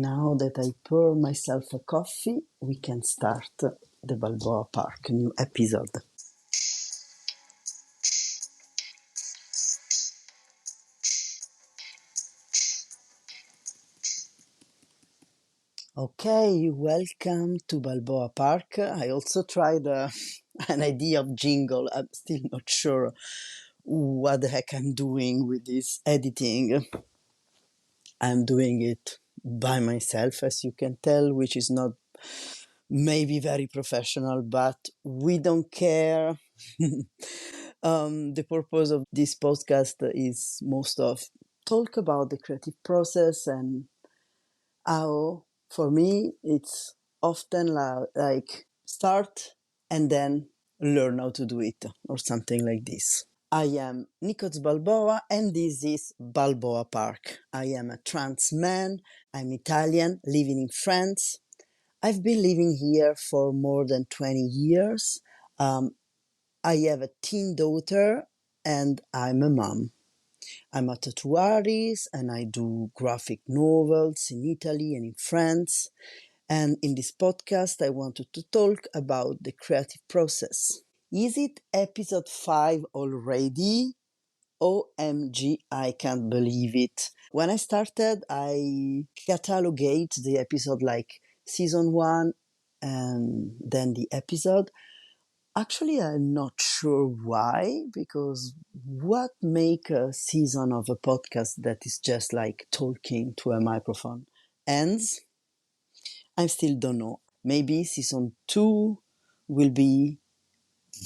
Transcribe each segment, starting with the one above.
Now that I pour myself a coffee, we can start the Balboa Park new episode. Okay, welcome to Balboa Park. I also tried an idea of jingle. I'm still not sure what the heck I'm doing with this editing. I'm doing it by myself, as you can tell, which is not maybe very professional, but we don't care. The purpose of this podcast is most of talk about the creative process and how, for me, it's often like start and then learn how to do it or something like this. I am Nikos Balboa and this is Balboa Park. I am a trans man, I'm Italian, living in France. I've been living here for more than 20 years. I have a teen daughter and I'm a mom. I'm a tattoo artist and I do graphic novels in Italy and in France. And in this podcast, I wanted to talk about the creative process. Is it episode 5 already? OMG, I can't believe it. When I started, I catalogate the episode like season 1 and then the episode. Actually, I'm not sure why, because what make a season of a podcast that is just like talking to a microphone ends? I still don't know. Maybe season 2 will be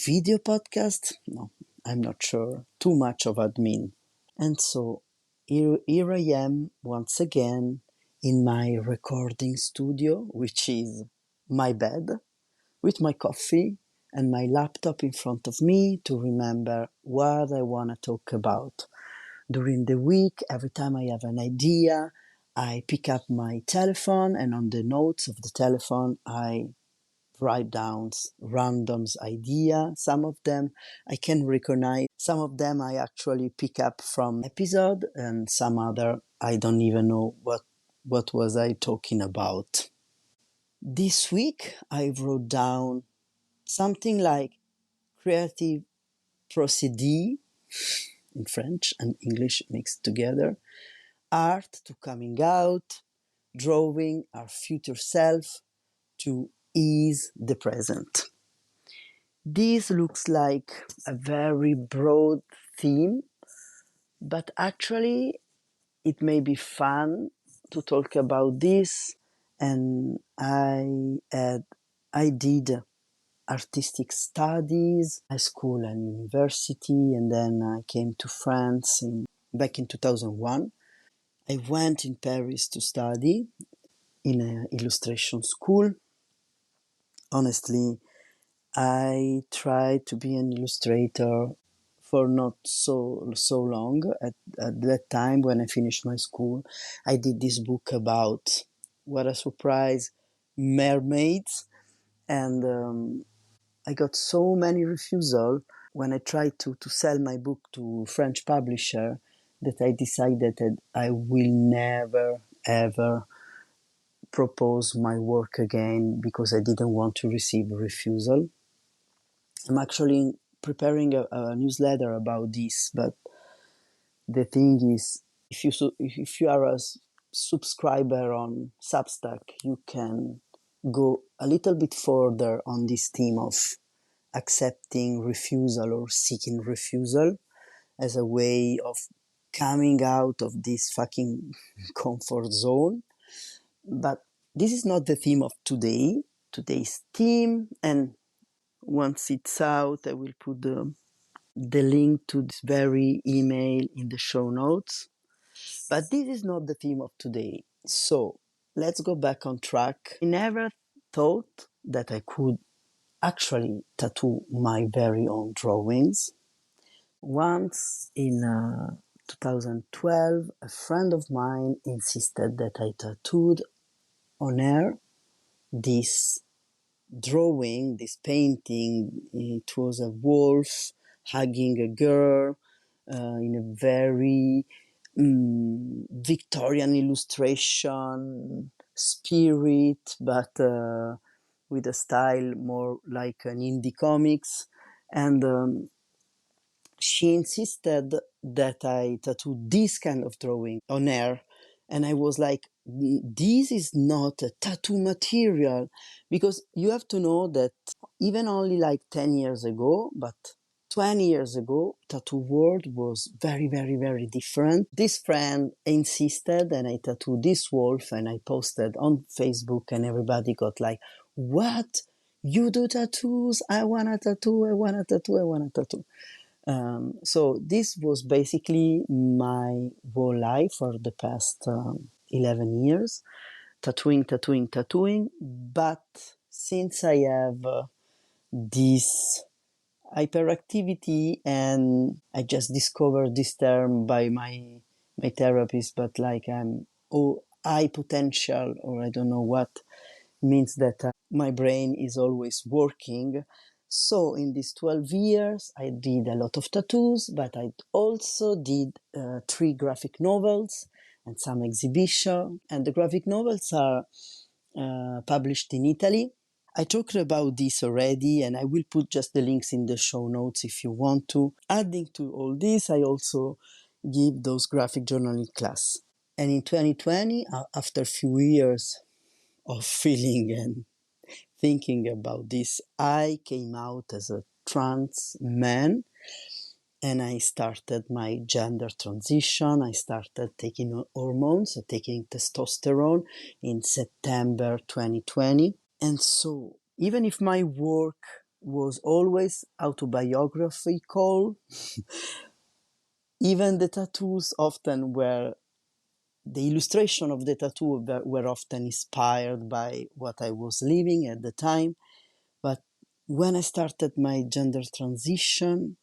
video podcast? No, I'm not sure. Too much of admin. And so here I am once again in my recording studio, which is my bed, with my coffee and my laptop in front of me to remember what I want to talk about. During the week, every time I have an idea, I pick up my telephone and on the notes of the telephone, I write down random idea. Some of them I can recognize. Some of them I actually pick up from episode and some other I don't even know what was I talking about. This week I wrote down something like creative procédé in French and English mixed together, art to coming out, drawing our future self to ease the present. This looks like a very broad theme, but actually it may be fun to talk about this. And I did artistic studies, high school and university, and then I came to France back in 2001. I went in Paris to study in an illustration school. Honestly, I tried to be an illustrator for not so long. At that time, when I finished my school, I did this book about, what a surprise, mermaids, and I got so many refusals when I tried to sell my book to French publisher that I decided that I will never ever propose my work again because I didn't want to receive a refusal. I'm actually preparing a newsletter about this, but the thing is, if you are a subscriber on Substack, you can go a little bit further on this theme of accepting refusal or seeking refusal as a way of coming out of this fucking comfort zone. But this is not the theme of today's theme, and once it's out, I will put the link to this very email in the show notes. But this is not the theme of today. So let's go back on track. I never thought that I could actually tattoo my very own drawings. Once in 2012, a friend of mine insisted that I tattooed on her this drawing, this painting. It was a wolf hugging a girl in a very Victorian illustration, spirit, but with a style more like an indie comics. And she insisted that I tattoo this kind of drawing on her. And I was like, this is not a tattoo material. Because you have to know that even only like 10 years ago, but 20 years ago, tattoo world was very, very, very different. This friend insisted and I tattooed this wolf and I posted on Facebook and everybody got like, what? You do tattoos? I want a tattoo, I want a tattoo, I want a tattoo. So this was basically my whole life for the past 11 years, tattooing, tattooing, tattooing. But since I have this hyperactivity, and I just discovered this term by my therapist, but like I'm high potential, or I don't know what means that my brain is always working. So in these 12 years, I did a lot of tattoos, but I also did 3 graphic novels and some exhibition. And the graphic novels are published in Italy. I talked about this already, and I will put just the links in the show notes if you want to. Adding to all this, I also give those graphic journaling class. And in 2020, after a few years of feeling and thinking about this, I came out as a trans man and I started my gender transition. I started taking hormones, taking testosterone in September 2020. And so, even if my work was always autobiographical, even the tattoos often were, the illustration of the tattoo were often inspired by what I was living at the time. But when I started my gender transition,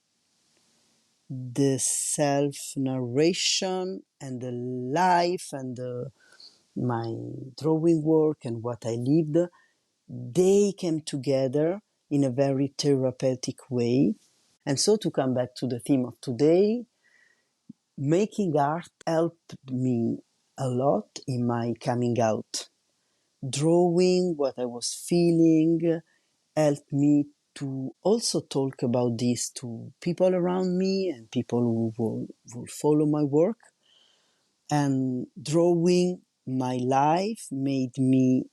the self-narration and the life and my drawing work and what I lived, they came together in a very therapeutic way. And so to come back to the theme of today, making art helped me a lot in my coming out. Drawing what I was feeling helped me to also talk about this to people around me and people who will follow my work. And drawing my life made me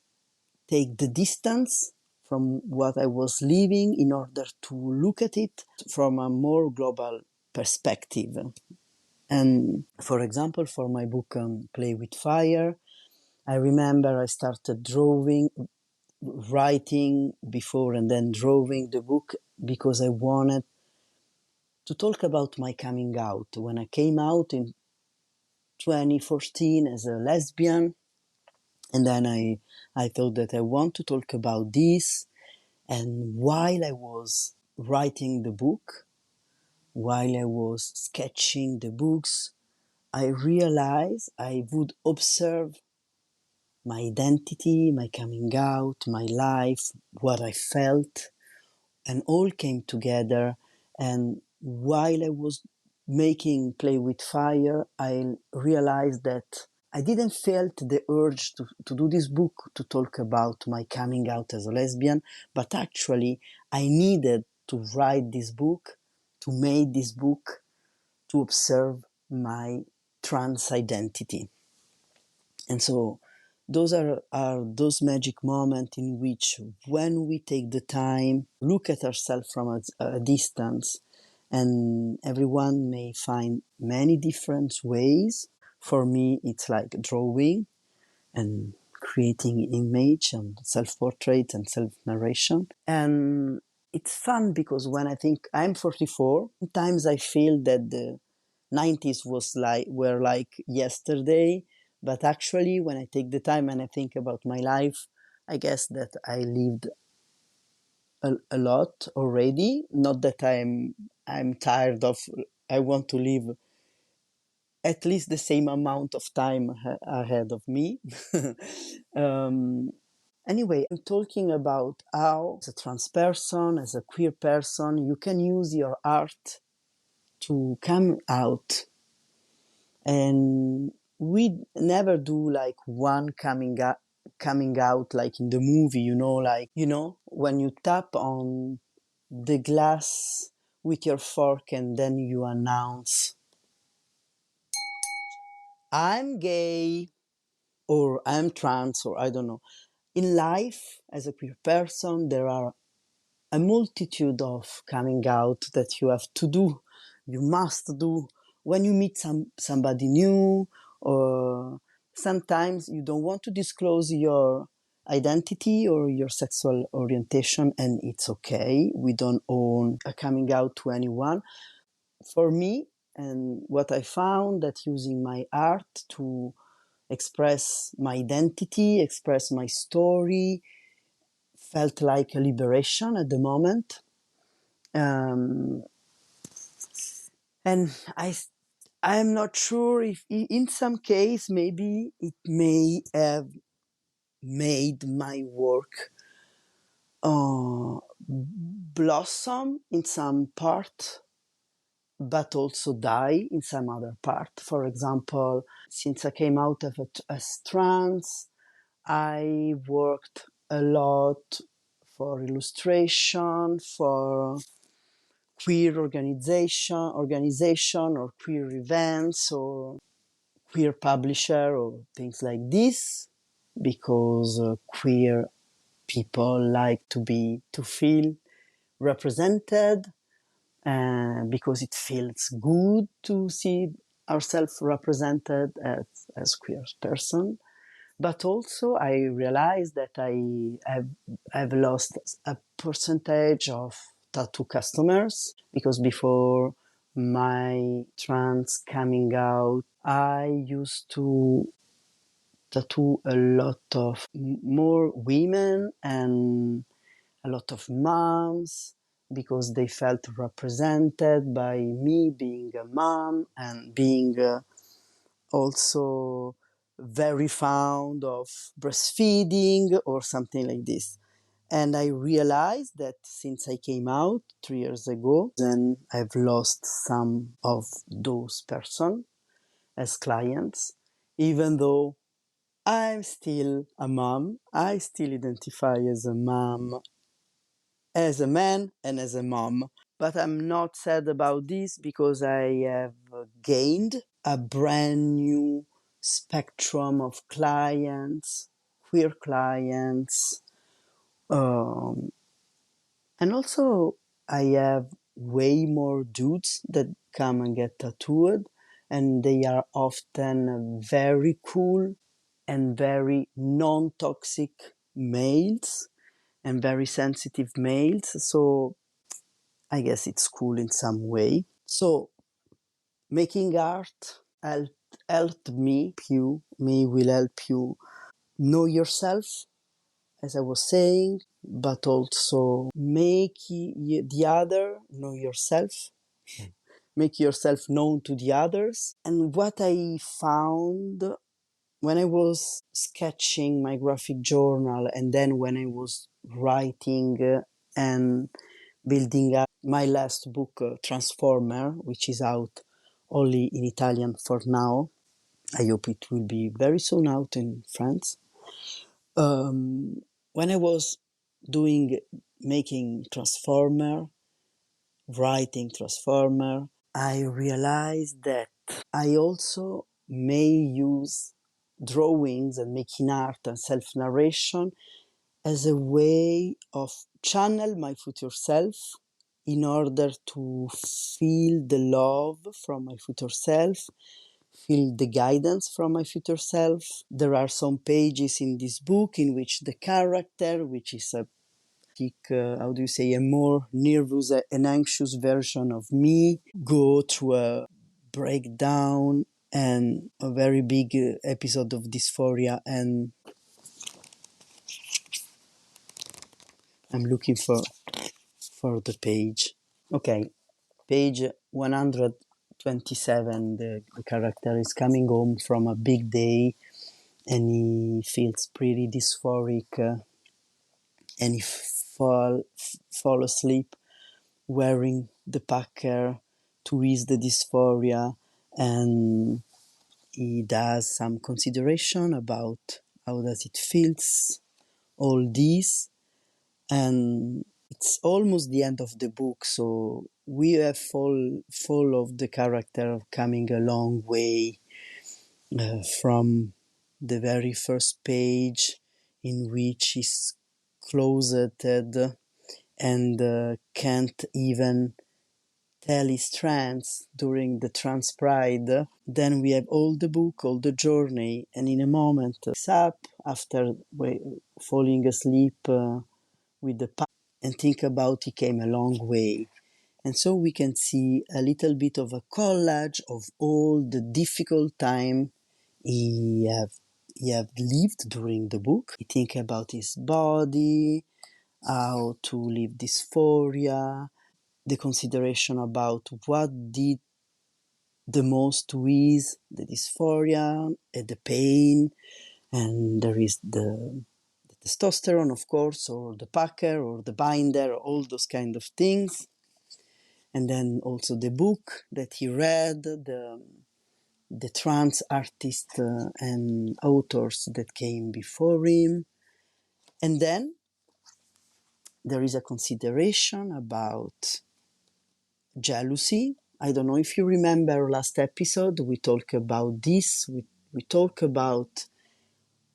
take the distance from what I was living in order to look at it from a more global perspective. And for example, for my book Play with Fire, I remember I started drawing, writing before and then drawing the book because I wanted to talk about my coming out. When I came out in 2014 as a lesbian, and then I thought that I want to talk about this. And while I was writing the book, while I was sketching the books, I realized I would observe my identity, my coming out, my life, what I felt, and all came together. And while I was making Play with Fire, I realized that I didn't felt the urge to do this book to talk about my coming out as a lesbian, but actually I needed to write this book, to make this book, to observe my trans identity. And so are those magic moments in which when we take the time, look at ourselves from a distance, and everyone may find many different ways. For me, it's like drawing and creating image and self-portrait and self-narration. And it's fun because when I think I'm 44, sometimes I feel that the 90s were like yesterday, but actually when I take the time and I think about my life, I guess that I lived a lot already. Not that I'm tired of, I want to live at least the same amount of time ahead of me. um, anyway, I'm talking about how, as a trans person, as a queer person, you can use your art to come out. And we never do like one coming coming out like in the movie, when you tap on the glass with your fork and then you announce, I'm gay or I'm trans or I don't know. In life, as a queer person, there are a multitude of coming out that you have to do, you must do when you meet somebody new, or sometimes you don't want to disclose your identity or your sexual orientation, and it's okay. We don't own a coming out to anyone. For me, and what I found that using my art to express my identity, express my story, felt like a liberation at the moment. Um, and I'm not sure if in some case maybe it may have made my work blossom in some part, but also die in some other part. For example, since I came out of it as trans, I worked a lot for illustration, for queer organization or queer events or queer publisher or things like this, because queer people like to feel represented, because it feels good to see ourselves represented as queer person. But also I realized that I've lost a percentage of tattoo customers, because before my trans coming out, I used to tattoo a lot of more women and a lot of moms, because they felt represented by me being a mom and being also very fond of breastfeeding or something like this. And I realized that since I came out 3 years ago, then I've lost some of those persons as clients, even though I'm still a mom. I still identify as a mom, as a man, and as a mom. But I'm not sad about this, because I have gained a brand new spectrum of clients, queer clients. Um, and also, I have way more dudes that come and get tattooed, and they are often very cool and very non toxic males and very sensitive males. So I guess it's cool in some way. So making art helped me will help you know yourself, as I was saying, but also make the other know yourself, make yourself known to the others. And what I found when I was sketching my graphic journal, and then when I was writing and building up my last book, Transformer, which is out only in Italian for now. I hope it will be very soon out in France. When I was making Transformer, writing Transformer, I realized that I also may use drawings and making art and self-narration as a way of channel my future self, in order to feel the love from my future self, feel the guidance from my future self. There are some pages in this book in which the character, which is a more nervous and anxious version of me, go through a breakdown and a very big episode of dysphoria. And I'm looking for the page. Okay, page 127. The character is coming home from a big day, and he feels pretty dysphoric, and he fall asleep wearing the packer to ease the dysphoria, and he does some consideration about how does it feels, all this. And it's almost the end of the book, so we have followed the character coming a long way from the very first page in which he's closeted and can't even tell his trance during the trance pride. Then we have all the book, all the journey, and in a moment he's up after falling asleep with the and think about he came a long way. And so we can see a little bit of a collage of all the difficult time he have lived during the book. He think about his body, how to live dysphoria, the consideration about what did the most with the dysphoria and the pain, and there is the testosterone, of course, or the packer or the binder, all those kind of things. And then also the book that he read, the trance artists and authors that came before him. And then there is a consideration about jealousy. I don't know if you remember last episode, we talked about this. We talk about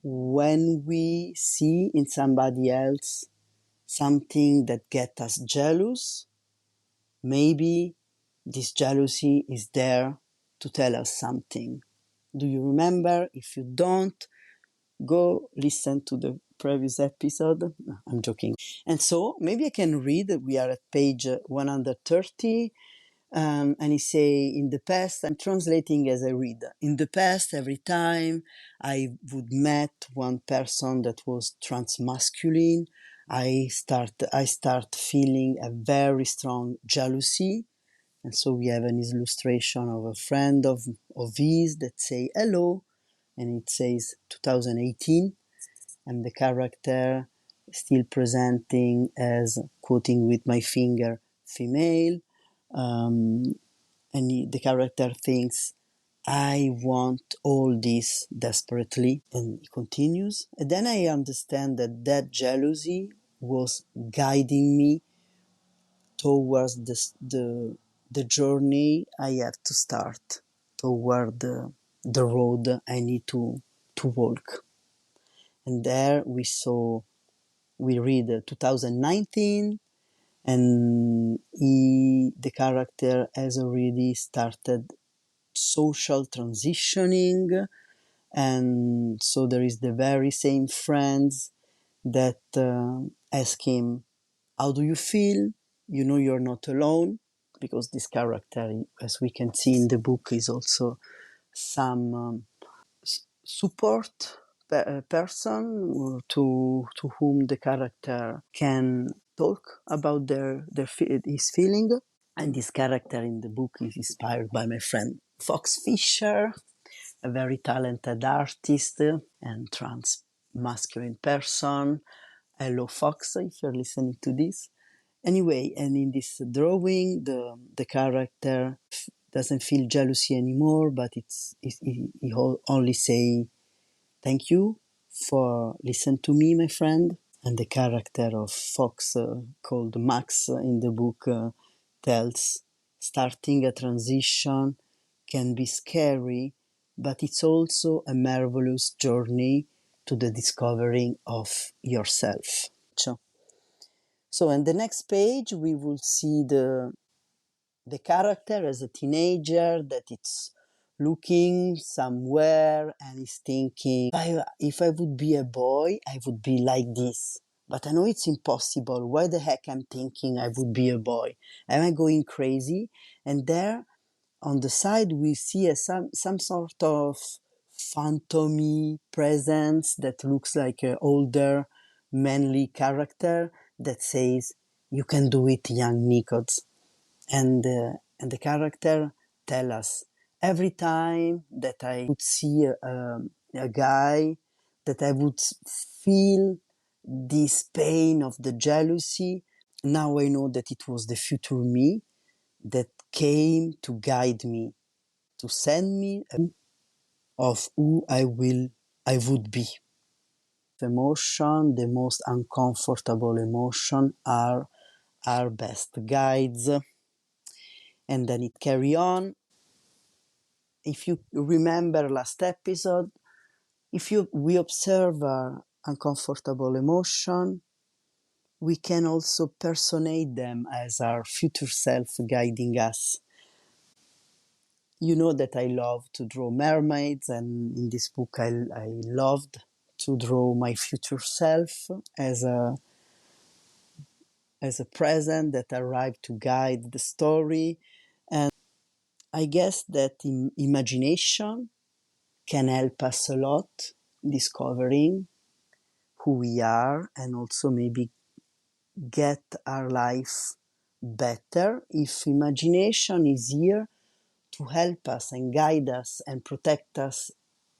when we see in somebody else something that gets us jealous, maybe this jealousy is there to tell us something. Do you remember? If you don't, go listen to the previous episode. No, I'm joking. And so maybe I can read. We are at page 130. And he say, in the past, I'm translating as I read. In the past, every time I would met one person that was transmasculine, I start feeling a very strong jealousy. And so we have an illustration of a friend of his that say hello, and it says 2018, and the character still presenting as, quoting with my finger, female. Um, and the character thinks, I want all this desperately, and he continues. And then I understand that jealousy was guiding me towards the journey I have to start, toward the road I need to walk. And there we read 2019, and the character has already started social transitioning, and so there is the very same friends that ask him, how do you feel? You know you're not alone, because this character, as we can see in the book, is also some support person to whom the character can talk about his feeling. And this character in the book is inspired by my friend Fox Fisher, a very talented artist and trans masculine person. Hello, Fox, if you're listening to this. Anyway, and in this drawing, the character doesn't feel jealousy anymore, but he only say, thank you for listening to me, my friend. And the character of Fox, called Max in the book, tells, starting a transition can be scary, but it's also a marvelous journey to the discovering of yourself. So in the next page, we will see the character as a teenager that it's looking somewhere and is thinking, if I would be a boy, I would be like this. But I know it's impossible. Why the heck I'm thinking I would be a boy? Am I going crazy? And there on the side, we see some sort of phantomy presence that looks like an older manly character that says, you can do it, young Nicods. And the character tell us, every time that I would see a guy, that I would feel this pain of the jealousy. Now I know that it was the future me that came to guide me, to send me of who I would be. emotion, the most uncomfortable emotion are our best guides. And then it carry on. If you remember last episode, if we observe our uncomfortable emotion, we can also personate them as our future self guiding us. You know that I love to draw mermaids, and in this book I loved to draw my future self as a present that arrived to guide the story. And I guess that imagination can help us a lot discovering who we are and also maybe get our life better if imagination is here to help us and guide us and protect us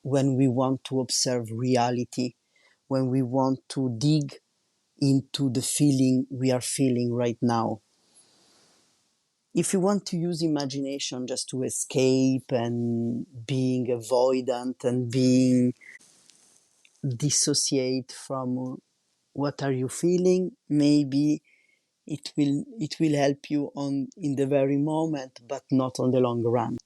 when we want to observe reality, when we want to dig into the feeling we are feeling right now. If you want to use imagination just to escape and being avoidant and being dissociate from what are you feeling, maybe it will help you on in the very moment, but not on the long run.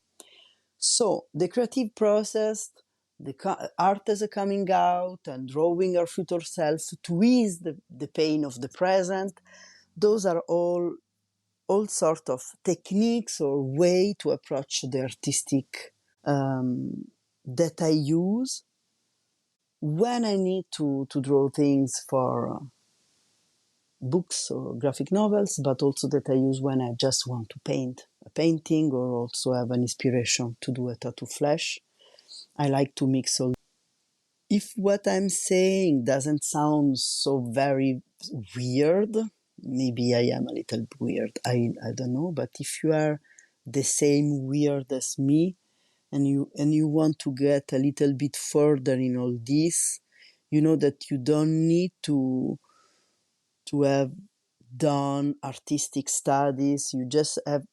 So the creative process, the art as a coming out and drawing our future self to ease the pain of the present, those are all sort of techniques or way to approach the artistic that I use when I need to draw things for books or graphic novels, but also that I use when I just want to paint a painting or also have an inspiration to do a tattoo flash. I like to mix all. If what I'm saying doesn't sound so very weird, maybe I am a little weird. I don't know, but if you are the same weird as me and you want to get a little bit further in all this, you know that you don't need to have done artistic studies. You just have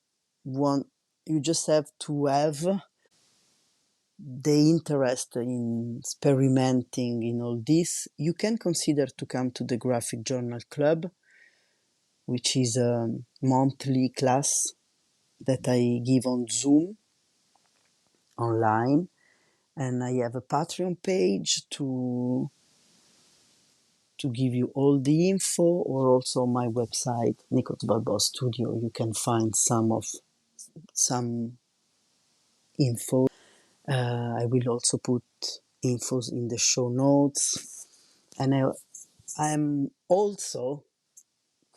to have the interest in experimenting in all this. You can consider to come to the Graphic Journal Club, which is a monthly class that I give on Zoom online, and I have a Patreon page to give you all the info, or also my website, Nikos Balboa Studio. You can find some info. I will also put infos in the show notes. And I'm also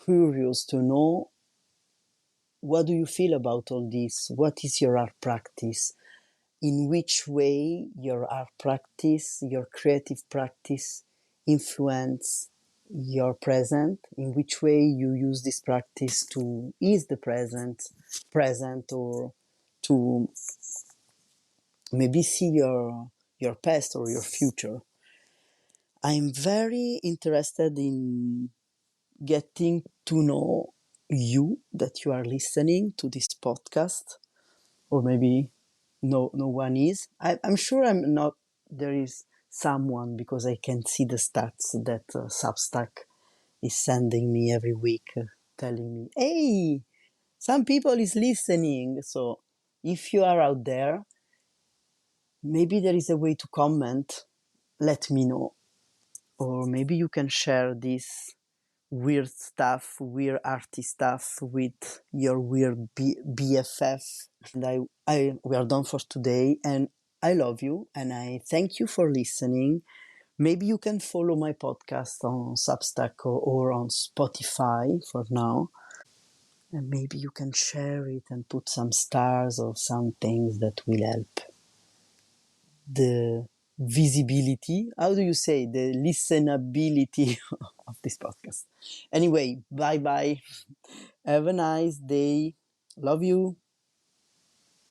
curious to know, what do you feel about all this? What is your art practice? In which way your art practice, your creative practice influence your present? In which way you use this practice to ease the present, or to maybe see your past or your future? I'm very interested in getting to know you, that you are listening to this podcast, or maybe no one is. I'm sure I'm not. There is someone, because I can see the stats that Substack is sending me every week, telling me, "Hey, some people is listening." So if you are out there, maybe there is a way to comment. Let me know, or maybe you can share this weird stuff, weird arty stuff with your weird BFF. And we are done for today, and I love you and I thank you for listening. Maybe you can follow my podcast on Substack or on Spotify for now. And maybe you can share it and put some stars or some things that will help the visibility. How do you say? The listenability of this podcast. Anyway, bye bye. Have a nice day. Love you.